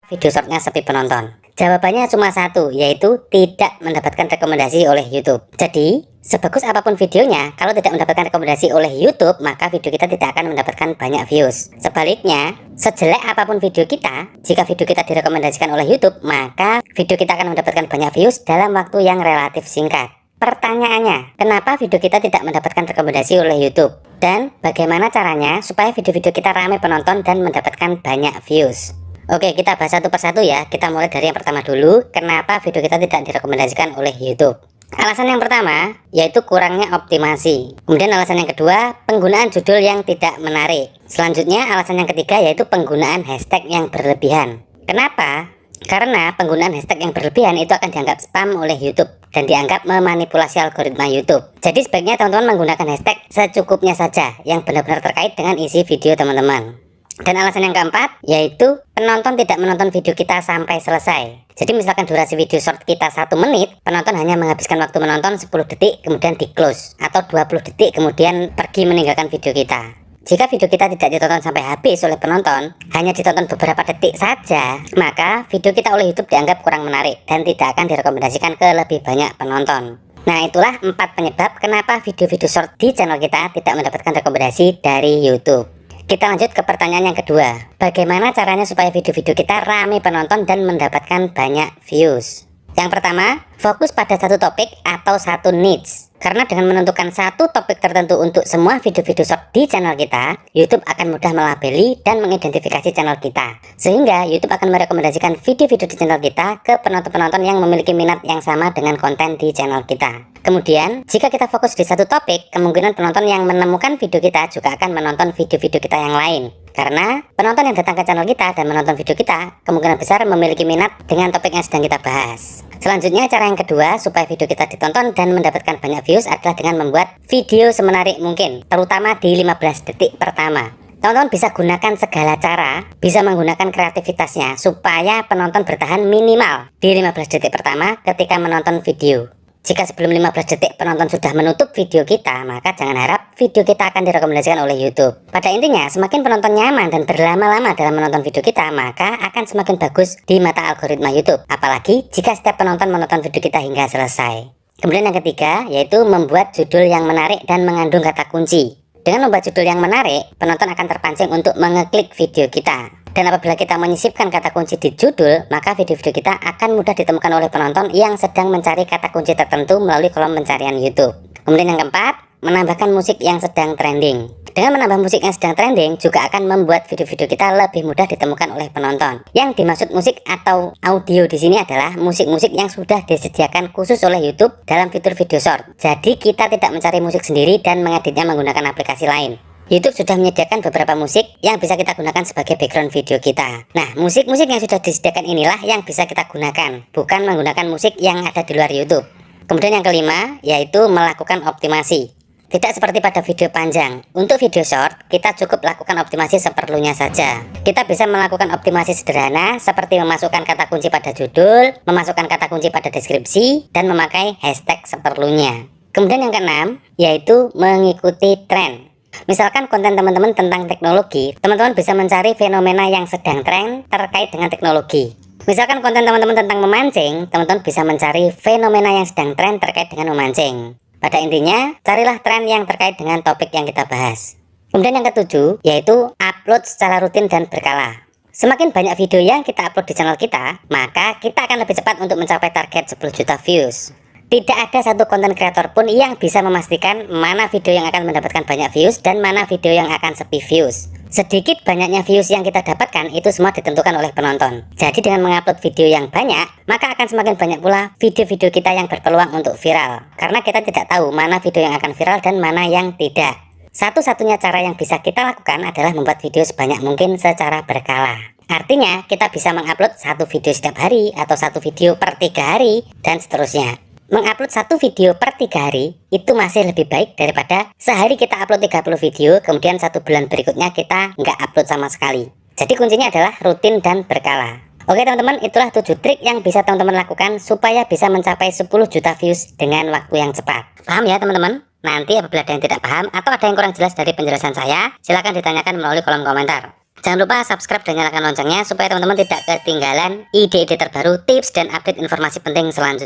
video shortnya sepi penonton? Jawabannya cuma satu, yaitu tidak mendapatkan rekomendasi oleh YouTube. Jadi, sebagus apapun videonya, kalau tidak mendapatkan rekomendasi oleh YouTube, maka video kita tidak akan mendapatkan banyak views. Sebaliknya, sejelek apapun video kita, jika video kita direkomendasikan oleh YouTube, maka video kita akan mendapatkan banyak views dalam waktu yang relatif singkat. Pertanyaannya, kenapa video kita tidak mendapatkan rekomendasi oleh YouTube? Dan bagaimana caranya supaya video-video kita ramai penonton dan mendapatkan banyak views? Oke, kita bahas satu persatu ya. Kita mulai dari yang pertama dulu. Kenapa video kita tidak direkomendasikan oleh YouTube? Alasan yang pertama yaitu kurangnya optimasi. Kemudian alasan yang kedua, penggunaan judul yang tidak menarik. Selanjutnya alasan yang ketiga yaitu penggunaan hashtag yang berlebihan. Kenapa? Karena penggunaan hashtag yang berlebihan itu akan dianggap spam oleh YouTube dan dianggap memanipulasi algoritma YouTube. Jadi sebaiknya teman-teman menggunakan hashtag secukupnya saja yang benar-benar terkait dengan isi video teman-teman. Dan alasan yang keempat yaitu penonton tidak menonton video kita sampai selesai. Jadi misalkan durasi video short kita 1 menit, penonton hanya menghabiskan waktu menonton 10 detik kemudian di close, atau 20 detik kemudian pergi meninggalkan video kita. Jika video kita tidak ditonton sampai habis oleh penonton, hanya ditonton beberapa detik saja, maka video kita oleh YouTube dianggap kurang menarik dan tidak akan direkomendasikan ke lebih banyak penonton. Nah, itulah 4 penyebab kenapa video-video short di channel kita tidak mendapatkan rekomendasi dari YouTube. Kita lanjut ke pertanyaan yang kedua. Bagaimana caranya supaya video-video kita ramai penonton dan mendapatkan banyak views? Yang pertama, fokus pada satu topik atau satu niche. Karena dengan menentukan satu topik tertentu untuk semua video-video short di channel kita, YouTube akan mudah melabeli dan mengidentifikasi channel kita. Sehingga YouTube akan merekomendasikan video-video di channel kita ke penonton-penonton yang memiliki minat yang sama dengan konten di channel kita. Kemudian, jika kita fokus di satu topik, kemungkinan penonton yang menemukan video kita juga akan menonton video-video kita yang lain. Karena penonton yang datang ke channel kita dan menonton video kita, kemungkinan besar memiliki minat dengan topik yang sedang kita bahas. Selanjutnya, cara yang kedua supaya video kita ditonton dan mendapatkan banyak views adalah dengan membuat video semenarik mungkin, terutama di 15 detik pertama. Teman-teman bisa gunakan segala cara, bisa menggunakan kreativitasnya supaya penonton bertahan minimal di 15 detik pertama ketika menonton video. Jika sebelum 15 detik penonton sudah menutup video kita, maka jangan harap video kita akan direkomendasikan oleh YouTube. Pada intinya, semakin penonton nyaman dan berlama-lama dalam menonton video kita, maka akan semakin bagus di mata algoritma YouTube. Apalagi jika setiap penonton menonton video kita hingga selesai. Kemudian yang ketiga, yaitu membuat judul yang menarik dan mengandung kata kunci. Dengan membuat judul yang menarik, penonton akan terpancing untuk mengeklik video kita. Dan apabila kita menyisipkan kata kunci di judul, maka video-video kita akan mudah ditemukan oleh penonton yang sedang mencari kata kunci tertentu melalui kolom pencarian YouTube. Kemudian yang keempat, menambahkan musik yang sedang trending. Dengan menambah musik yang sedang trending juga akan membuat video-video kita lebih mudah ditemukan oleh penonton. Yang dimaksud musik atau audio di sini adalah musik-musik yang sudah disediakan khusus oleh YouTube dalam fitur video short. Jadi kita tidak mencari musik sendiri dan mengeditnya menggunakan aplikasi lain. YouTube sudah menyediakan beberapa musik yang bisa kita gunakan sebagai background video kita. Nah, musik-musik yang sudah disediakan inilah yang bisa kita gunakan, bukan menggunakan musik yang ada di luar YouTube. Kemudian yang kelima, yaitu melakukan optimasi. Tidak seperti pada video panjang. Untuk video short, kita cukup lakukan optimasi seperlunya saja. Kita bisa melakukan optimasi sederhana seperti memasukkan kata kunci pada judul, memasukkan kata kunci pada deskripsi, dan memakai hashtag seperlunya. Kemudian yang keenam, yaitu mengikuti tren. Misalkan konten teman-teman tentang teknologi, teman-teman bisa mencari fenomena yang sedang tren terkait dengan teknologi. Misalkan konten teman-teman tentang memancing, teman-teman bisa mencari fenomena yang sedang tren terkait dengan memancing. Pada intinya, carilah tren yang terkait dengan topik yang kita bahas. Kemudian yang ketujuh, yaitu upload secara rutin dan berkala. Semakin banyak video yang kita upload di channel kita, maka kita akan lebih cepat untuk mencapai target 10 juta views. Tidak ada satu konten kreator pun yang bisa memastikan mana video yang akan mendapatkan banyak views dan mana video yang akan sepi views. Sedikit banyaknya views yang kita dapatkan itu semua ditentukan oleh penonton. Jadi dengan mengupload video yang banyak, maka akan semakin banyak pula video-video kita yang berpeluang untuk viral. Karena kita tidak tahu mana video yang akan viral dan mana yang tidak. Satu-satunya cara yang bisa kita lakukan adalah membuat video sebanyak mungkin secara berkala. Artinya kita bisa mengupload satu video setiap hari atau satu video per 3 hari dan seterusnya. Mengupload satu video per 3 hari itu masih lebih baik daripada sehari kita upload 30 video kemudian 1 bulan berikutnya kita nggak upload sama sekali. Jadi kuncinya adalah rutin dan berkala. Oke teman-teman, itulah 7 trik yang bisa teman-teman lakukan supaya bisa mencapai 10 juta views dengan waktu yang cepat. Paham ya teman-teman? Nanti apabila ada yang tidak paham atau ada yang kurang jelas dari penjelasan saya, silahkan ditanyakan melalui kolom komentar. Jangan lupa subscribe dan nyalakan loncengnya supaya teman-teman tidak ketinggalan ide-ide terbaru, tips dan update informasi penting selanjutnya.